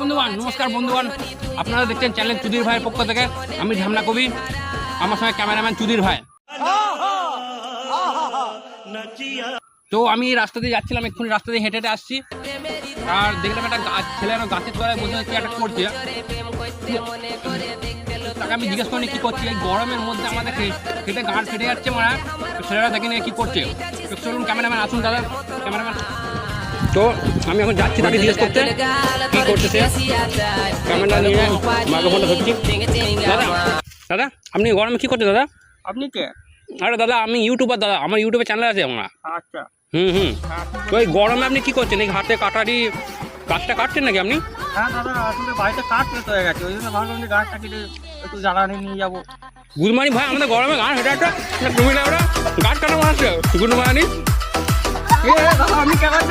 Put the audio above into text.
বন্ধুগণ, নমস্কার বন্ধুগণ, আপনারা দেখছেন চ্যানেল চুদির ভাইয়ের পক্ষ থেকে। আমি ঢামনা কবি, আমার সঙ্গে ক্যামেরাম্যান চুদির ভাই। তো আমি রাস্তা দিয়ে যাচ্ছিলাম, এক্ষুনি রাস্তা দিয়ে হেঁটে হেঁটে আসছি, আর দেখলাম একটা ছেলে গাছের তলায় বসে কি একটা করছে। তাকে আমি জিজ্ঞেস করিনি কী করছি, এই গরমের মধ্যে আমাদের খেটে গাঁট ফেটে যাচ্ছে মারা, ছেলেরা দেখি নিয়ে কী করছে। চলুন ক্যামেরাম্যান আসুন, দাদা ক্যামেরাম্যান। তো আমি এখন যাচ্ছি তাকে জিজ্ঞেস করতে কী করছে সে। ক্যামেরা নিয়ে মাইক্রোফোনটা ধরছি। দাদা দাদা আপনি গরমে কী করছেন দাদা? আপনি কে? আরে দাদা আমি ইউটিউবার, দাদা আমার ইউটিউবে চ্যানেল আছে আমরা। আচ্ছা, তো এই গরমে আপনি কী করছেন? এই হাতে কাটারি গাছটা কাটছেন নাকি আপনি? হ্যাঁ দাদা, আসলে বাড়িতে কাঠ পেতে হয়ে গেছে, ওই জন্য ভাবলাম যে গাছটা কেটে একটু জ্বালানি নিয়ে যাবো। গুলমানি ভাই, আমাদের গরমে গাছ হেঁটে একটা তুমি ওরা গাছ কাটা মারছে গুলমানি। আমি কেমন